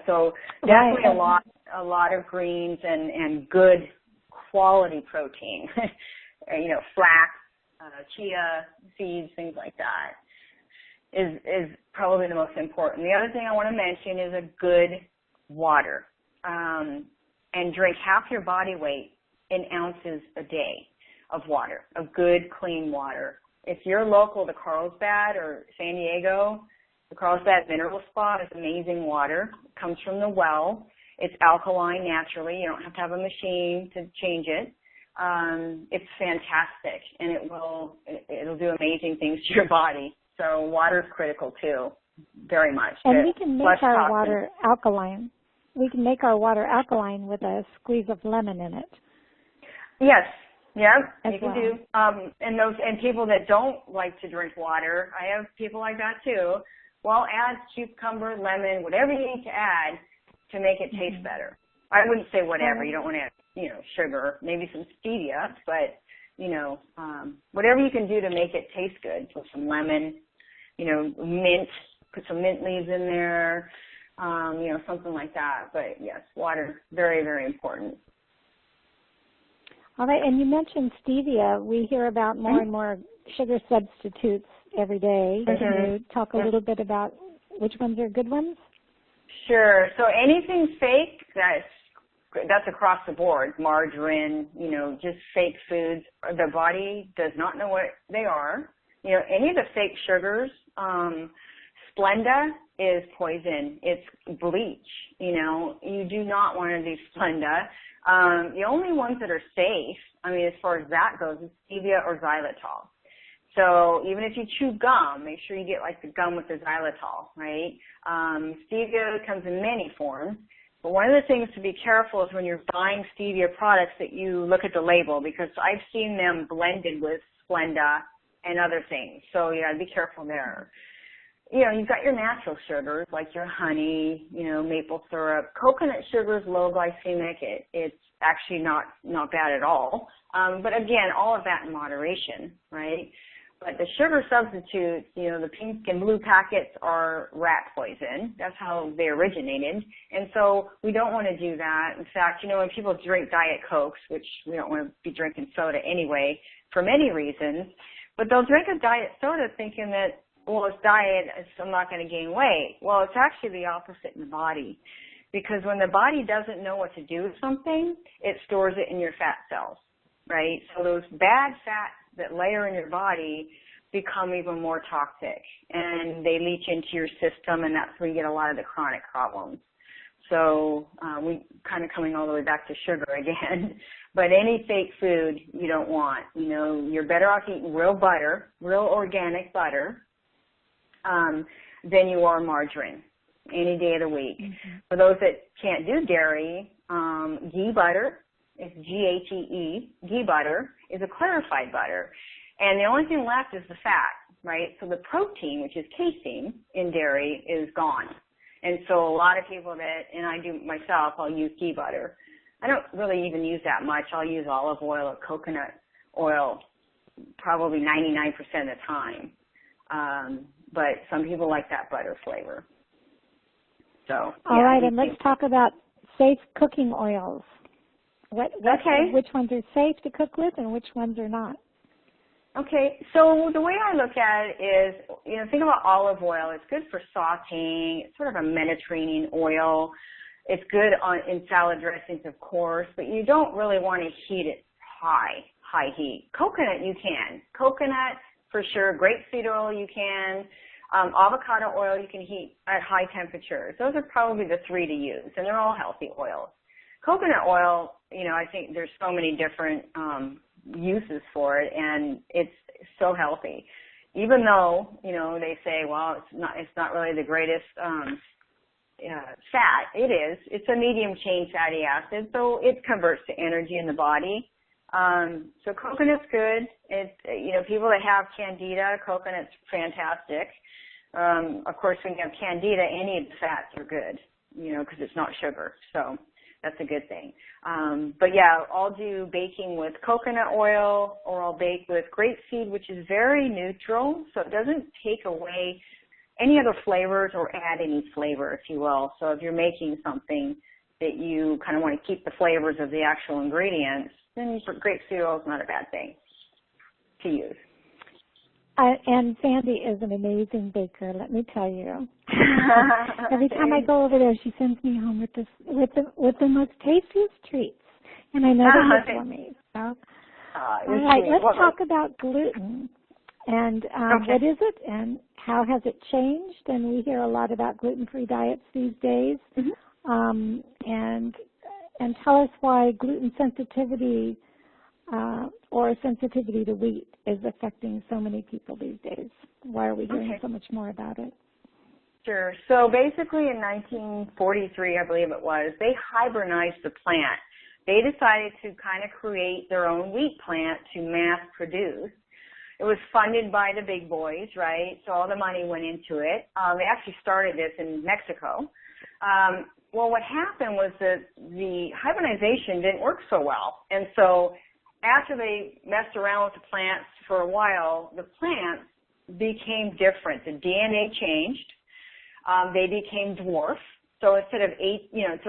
So definitely a lot of greens and good quality protein. You know, flax, chia seeds, things like that is probably the most important. The other thing I want to mention is a good water. And drink half your body weight in ounces a day. of water, of good, clean water. If you're local to Carlsbad or San Diego, the Carlsbad Mineral Spa is amazing water. It comes from the well. It's alkaline naturally. You don't have to have a machine to change it. It's fantastic, and it'll do amazing things to your body. So water is critical too, very much. And we can make our water alkaline. We can make our water alkaline with a squeeze of lemon in it. Yes. Yeah, you can well. do. And people that don't like to drink water, I have people like that too. Well, add cucumber, lemon, whatever you need to add to make it taste better. I wouldn't say whatever. You don't want to add, sugar, maybe some stevia, but, whatever you can do to make it taste good. So some lemon, mint, put some mint leaves in there, something like that. But yes, water, very, very important. All right, and you mentioned stevia. We hear about more and more sugar substitutes every day. Can you talk a little bit about which ones are good ones? Sure. So anything fake, that's across the board. Margarine, just fake foods. The body does not know what they are. Any of the fake sugars, Splenda is poison. It's bleach. You do not want to do Splenda. The only ones that are safe, as far as that goes, is stevia or xylitol. So even if you chew gum, make sure you get like the gum with the xylitol, right? Stevia comes in many forms. But one of the things to be careful is when you're buying stevia products that you look at the label, because I've seen them blended with Splenda and other things. So be careful there. You've got your natural sugars like your honey, maple syrup. Coconut sugar is low glycemic. It's actually not bad at all. But again, all of that in moderation, right? But the sugar substitutes, the pink and blue packets are rat poison. That's how they originated. And so we don't want to do that. In fact, when people drink Diet Cokes, which we don't want to be drinking soda anyway for many reasons, but they'll drink a diet soda thinking that, well, it's diet, so I'm not going to gain weight. Well, it's actually the opposite in the body. Because when the body doesn't know what to do with something, it stores it in your fat cells, right? So those bad fats that layer in your body become even more toxic, and they leach into your system, and that's where you get a lot of the chronic problems. So we kind of coming all the way back to sugar again. But any fake food you don't want. You're better off eating real butter, real organic butter, than you are margarine any day of the week. For those that can't do dairy, ghee butter, it's G-H-E-E, ghee butter is a clarified butter. And the only thing left is the fat, right? So the protein, which is casein in dairy, is gone. And so a lot of people and I do myself, I'll use ghee butter. I don't really even use that much. I'll use olive oil or coconut oil probably 99% of the time. But some people like that butter flavor. So all right, and let's talk about safe cooking oils. Which ones are safe to cook with and which ones are not? Okay, so the way I look at it is, think about olive oil. It's good for sautéing. It's sort of a Mediterranean oil. It's good in salad dressings, of course, but you don't really want to heat it high heat. Coconut, you can. Coconut, for sure. Grapeseed oil, you can. Avocado oil, you can heat at high temperatures. Those are probably the three to use, and they're all healthy oils. Coconut oil, I think there's so many different uses for it, and it's so healthy. Even though, they say, well, it's not really the greatest fat. It is. It's a medium chain fatty acid, so it converts to energy in the body. So coconut's good. It's, people that have candida, coconut's fantastic. Of course, when you have candida, any of the fats are good, because it's not sugar. So that's a good thing. But yeah, I'll do baking with coconut oil, or I'll bake with grapeseed, which is very neutral, so it doesn't take away any other flavors or add any flavor, if you will. So if you're making something that you kind of want to keep the flavors of the actual ingredients, then grapeseed oil is not a bad thing to use. And Sandi is an amazing baker, let me tell you. Every time I go over there, she sends me home with the most tastiest treats, and I know they're good for me. So All right, let's talk about gluten. And what is it, and how has it changed? And we hear a lot about gluten-free diets these days. And tell us why gluten sensitivity or sensitivity to wheat is affecting so many people these days. Why are we hearing so much more about it? Sure. So basically in 1943, I believe it was, they hybridized the plant. They decided to kind of create their own wheat plant to mass produce. It was funded by the big boys, right? So all the money went into it. They actually started this in Mexico. Well, what happened was that the hybridization didn't work so well. And so after they messed around with the plants for a while, the plants became different. The DNA changed. They became dwarf. So instead of 3.5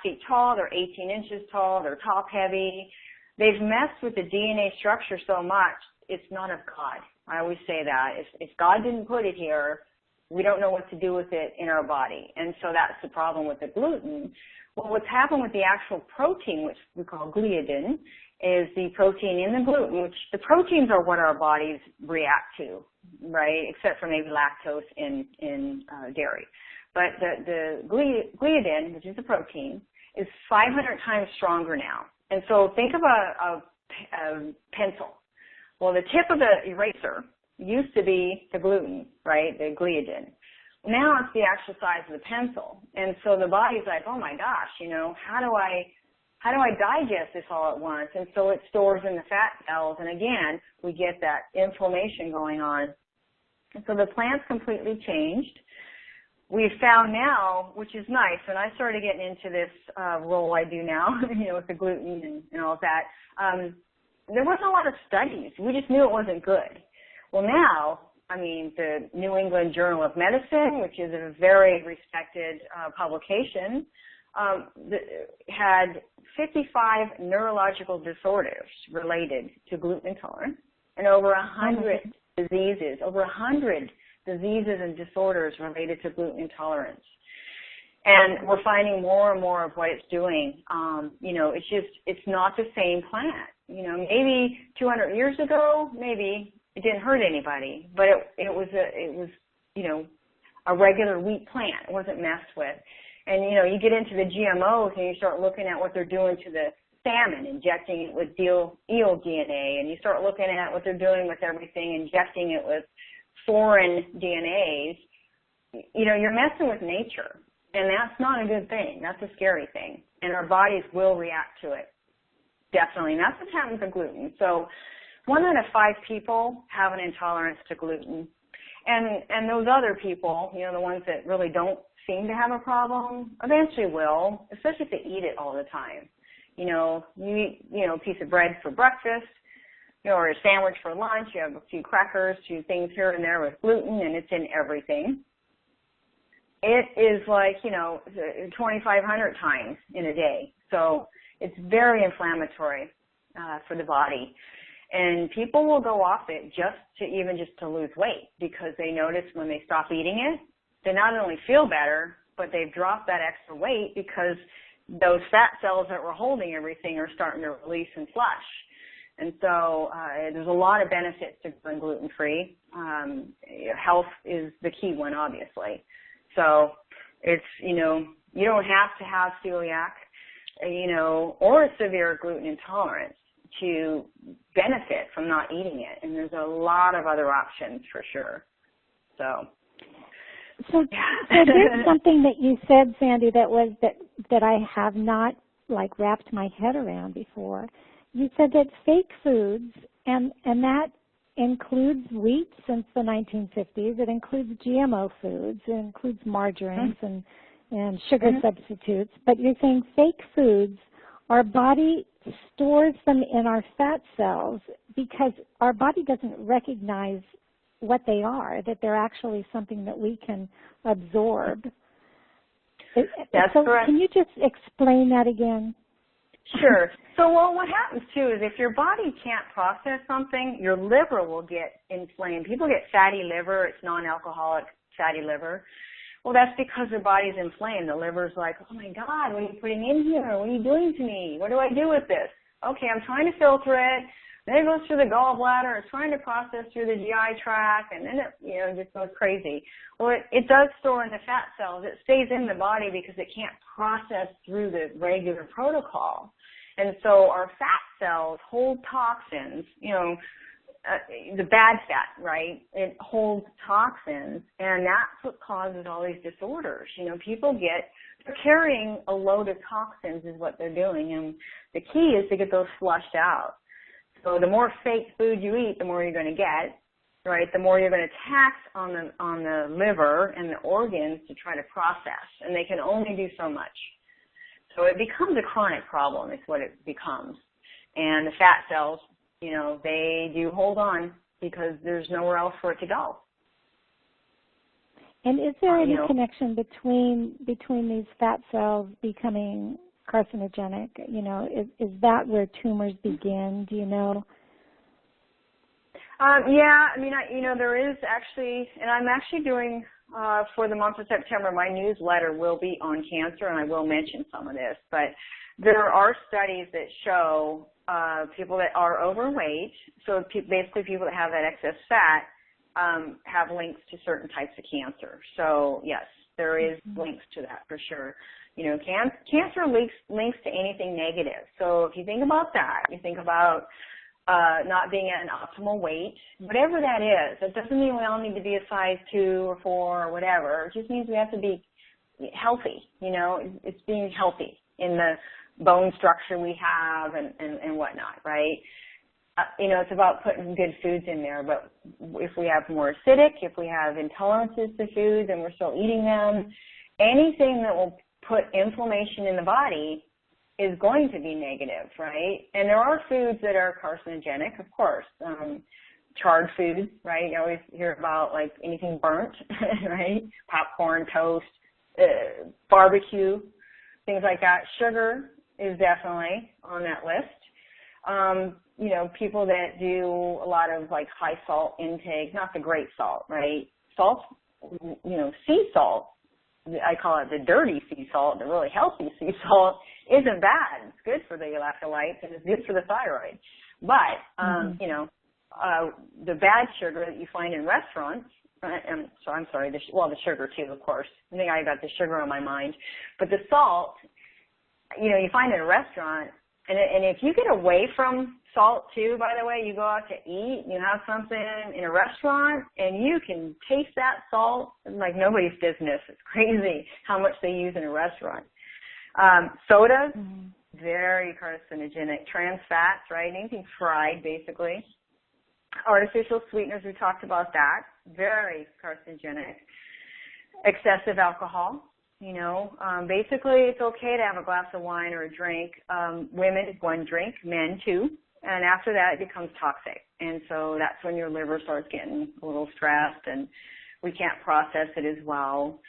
feet tall, they're 18 inches tall. They're top heavy. They've messed with the DNA structure so much, it's not of God. I always say that. If God didn't put it here, we don't know what to do with it in our body. And so that's the problem with the gluten. Well, what's happened with the actual protein, which we call gliadin, is the protein in the gluten, which the proteins are what our bodies react to, right, except for maybe lactose in dairy. But the gliadin, which is the protein, is 500 times stronger now. And so think of a pencil. Well, the tip of the eraser used to be the gluten, right, the gliadin. Now it's the actual size of the pencil. And so the body's like, oh my gosh, how do I digest this all at once? And so it stores in the fat cells. And again, we get that inflammation going on. And so the plant's completely changed. We've found now, which is nice, when I started getting into this role I do now, with the gluten and all of that, there wasn't a lot of studies. We just knew it wasn't good. Well, now, the New England Journal of Medicine, which is a very respected publication, had 55 neurological disorders related to gluten intolerance and over 100 diseases, and disorders related to gluten intolerance. And we're finding more and more of what it's doing. It's not the same plant. Maybe 200 years ago, maybe it didn't hurt anybody, but it was a regular wheat plant. It wasn't messed with. And, you get into the GMOs and you start looking at what they're doing to the salmon, injecting it with eel DNA, and you start looking at what they're doing with everything, injecting it with foreign DNAs, you're messing with nature. And that's not a good thing. That's a scary thing. And our bodies will react to it. Definitely. And that's what happens to gluten. So 1 out of 5 people have an intolerance to gluten. And those other people, the ones that really don't seem to have a problem, eventually will, especially if they eat it all the time. You eat, a piece of bread for breakfast, or a sandwich for lunch, you have a few crackers, few things here and there with gluten, and it's in everything. It is like, 2,500 times in a day. So it's very inflammatory for the body. And people will go off it just to lose weight, because they notice when they stop eating it, they not only feel better, but they've dropped that extra weight because those fat cells that were holding everything are starting to release and flush. And so there's a lot of benefits to going gluten-free. Health is the key one, obviously. So it's, you don't have to have celiac, or a severe gluten intolerance to benefit from not eating it. And there's a lot of other options for sure. So there's something that you said, Sandi, that I have not wrapped my head around before. You said that fake foods, and that includes wheat since the 1950s. It includes GMO foods. It includes margarines and sugar substitutes. But you're saying fake foods, our body stores them in our fat cells because our body doesn't recognize what they are, that they're actually something that we can absorb. That's correct. Can you just explain that again? Sure. So, what happens, too, is if your body can't process something, your liver will get inflamed. People get fatty liver. It's non-alcoholic fatty liver. Well, that's because their body's inflamed. The liver's like, oh, my God, what are you putting in here? What are you doing to me? What do I do with this? Okay, I'm trying to filter it. then it goes through the gallbladder, it's trying to process through the GI tract, and then it, just goes crazy. Well, it does store in the fat cells. It stays in the body because it can't process through the regular protocol. And so our fat cells hold toxins, the bad fat, right? It holds toxins, and that's what causes all these disorders. They're carrying a load of toxins is what they're doing, and the key is to get those flushed out. So the more fake food you eat, the more you're going to get, right? The more you're going to tax on the liver and the organs to try to process, and they can only do so much. So it becomes a chronic problem is what it becomes. And the fat cells, they do hold on because there's nowhere else for it to go. And is there any connection between these fat cells becoming carcinogenic? Is that where tumors begin? Do you know? Yeah, there is actually, and I'm actually doing, for the month of September, my newsletter will be on cancer, and I will mention some of this, but there are studies that show people that are overweight, so basically people that have that excess fat, have links to certain types of cancer. So, yes, there is links to that for sure. Cancer links to anything negative. So if you think about that, you think about not being at an optimal weight, whatever that is. It doesn't mean we all need to be a size 2 or 4 or whatever. It just means we have to be healthy. It's being healthy in the bone structure we have and whatnot, right? It's about putting good foods in there, but if we have more acidic, if we have intolerances to foods and we're still eating them, anything that will put inflammation in the body is going to be negative, right? And there are foods that are carcinogenic, of course. Charred foods, right? You always hear about like anything burnt, right? Popcorn, toast, barbecue, things like that. Sugar is definitely on that list. People that do a lot of like high salt intake, not the great salt, right? Salt, sea salt, I call it the dirty sea salt, the really healthy sea salt, isn't bad. It's good for the electrolytes and it's good for the thyroid. But, the bad sugar that you find in restaurants, the sugar too, of course. I think I got the sugar on my mind. But the salt, you find in a restaurant, and if you get away from salt too, by the way, you go out to eat, you have something in a restaurant, and you can taste that salt like nobody's business. It's crazy how much they use in a restaurant. Sodas, very carcinogenic. Trans fats, right? Anything fried, basically. Artificial sweeteners, we talked about that. Very carcinogenic. Excessive alcohol. Basically it's okay to have a glass of wine or a drink. Women, 1 drink, men 2. And after that, it becomes toxic. And so that's when your liver starts getting a little stressed and we can't process it as well.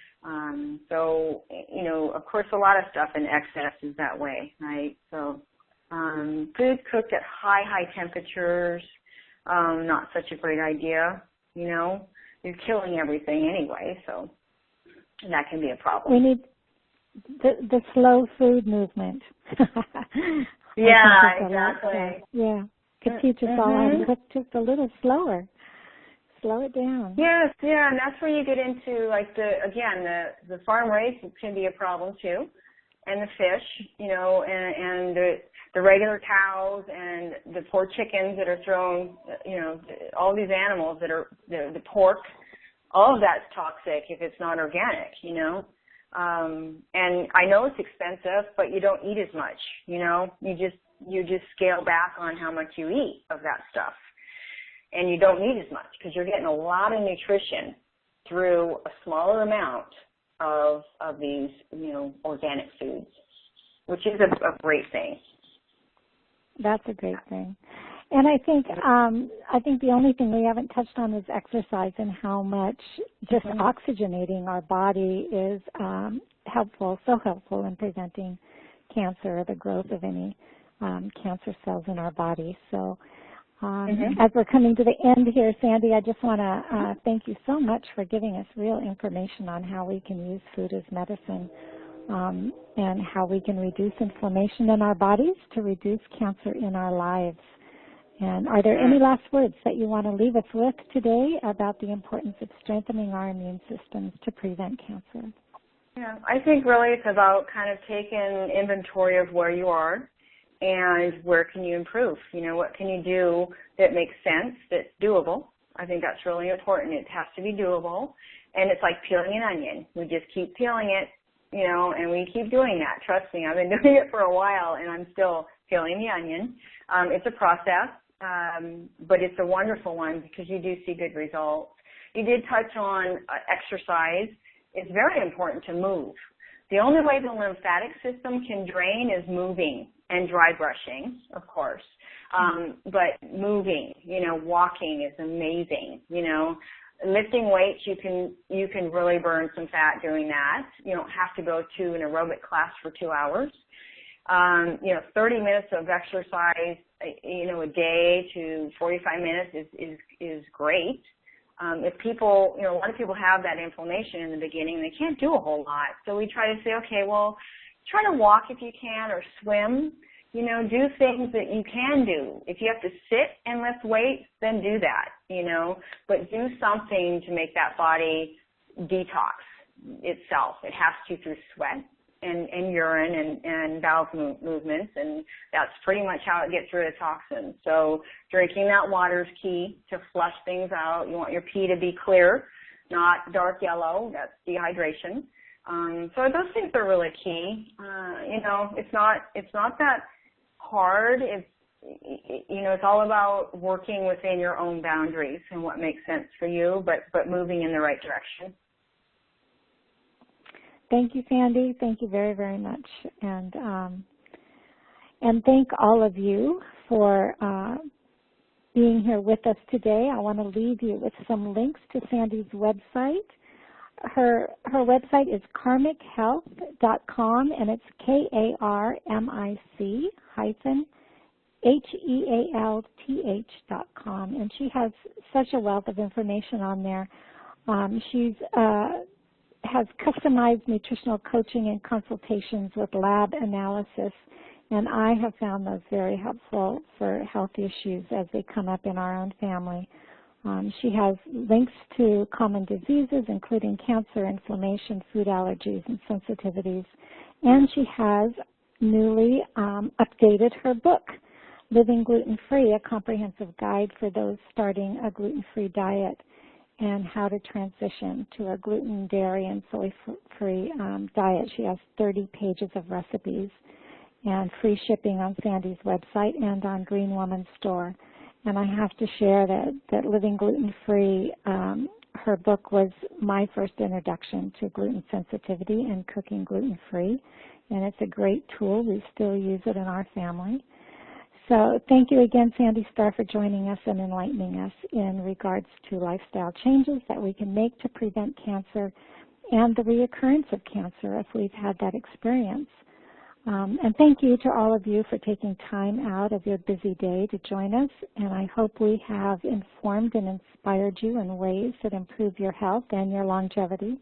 Of course, a lot of stuff in excess is that way, right? So food cooked at high temperatures, not such a great idea. You're killing everything anyway, so that can be a problem. We need the slow food movement. Yeah, exactly. Yeah, could teach us all how to cook just a little slower. Slow it down. Yes, yeah, and that's where you get into like the farm raised can be a problem too, and the fish, and the regular cows and the poor chickens that are thrown, all these animals that are the pork. All of that's toxic if it's not organic, and I know it's expensive, but you don't eat as much, you just scale back on how much you eat of that stuff. And you don't need as much because you're getting a lot of nutrition through a smaller amount of these, organic foods, which is a great thing. That's a great thing. And I think the only thing we haven't touched on is exercise and how much just oxygenating our body is so helpful in preventing cancer or the growth of any cancer cells in our body. So as we're coming to the end here, Sandi, I just want to thank you so much for giving us real information on how we can use food as medicine and how we can reduce inflammation in our bodies to reduce cancer in our lives. And are there any last words that you want to leave us with today about the importance of strengthening our immune systems to prevent cancer? Yeah, I think really it's about kind of taking inventory of where you are and where can you improve. You know, what can you do that makes sense, that's doable. I think that's really important. It has to be doable. And it's like peeling an onion. We just keep peeling it, you know, and we keep doing that. Trust me, I've been doing it for a while, and I'm still peeling the onion. It's a process, but it's a wonderful one because you do see good results. You did touch on exercise. It's very important to move. The only way the lymphatic system can drain is moving and dry brushing, of course. But moving, you know, walking is amazing, you know. Lifting weights, you can really burn some fat doing that. You don't have to go to an aerobic class for 2 hours. You know, 30 minutes of exercise, you know, a day to 45 minutes is great. If people, you know, a lot of people have that inflammation in the beginning, they can't do a whole lot. So we try to say, okay, well, try to walk if you can or swim. You know, do things that you can do. If you have to sit and lift weights, then do that, you know. But do something to make that body detox itself. It has to through sweat and urine and bowel movements, and that's pretty much how it gets rid of toxins. So drinking that water is key to flush things out. You want your pee to be clear, not dark yellow. That's dehydration. So those things are really key. You know, it's not that hard. It's, you know, it's all about working within your own boundaries and what makes sense for you, but moving in the right direction. Thank you, Sandi. Thank you very, very much. And thank all of you for being here with us today. I want to leave you with some links to Sandi's website. Her website is karmichealth.com, and it's KARMIC-HEALTH.com, and she has such a wealth of information on there. She's has customized nutritional coaching and consultations with lab analysis, and I have found those very helpful for health issues as they come up in our own family. She has links to common diseases, including cancer, inflammation, food allergies, and sensitivities. And she has newly updated her book, Living Gluten-Free, a comprehensive guide for those starting a gluten-free diet and how to transition to a gluten, dairy, and soy-free diet. She has 30 pages of recipes and free shipping on Sandi's website and on Green Woman's store. And I have to share that Living Gluten-Free, her book was my first introduction to gluten sensitivity and cooking gluten-free. And it's a great tool. We still use it in our family. So thank you again, Sandi Star, for joining us and enlightening us in regards to lifestyle changes that we can make to prevent cancer and the reoccurrence of cancer if we've had that experience. And thank you to all of you for taking time out of your busy day to join us, and I hope we have informed and inspired you in ways that improve your health and your longevity.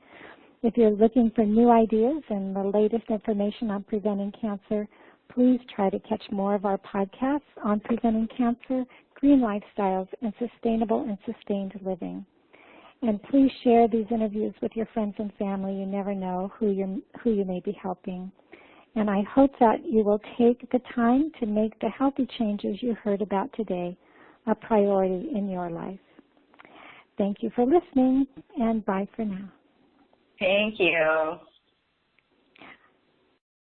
If you're looking for new ideas and the latest information on preventing cancer, please try to catch more of our podcasts on preventing cancer, green lifestyles, and sustainable and sustained living. And please share these interviews with your friends and family. You never know who you may be helping. And I hope that you will take the time to make the healthy changes you heard about today a priority in your life. Thank you for listening, and bye for now. Thank you.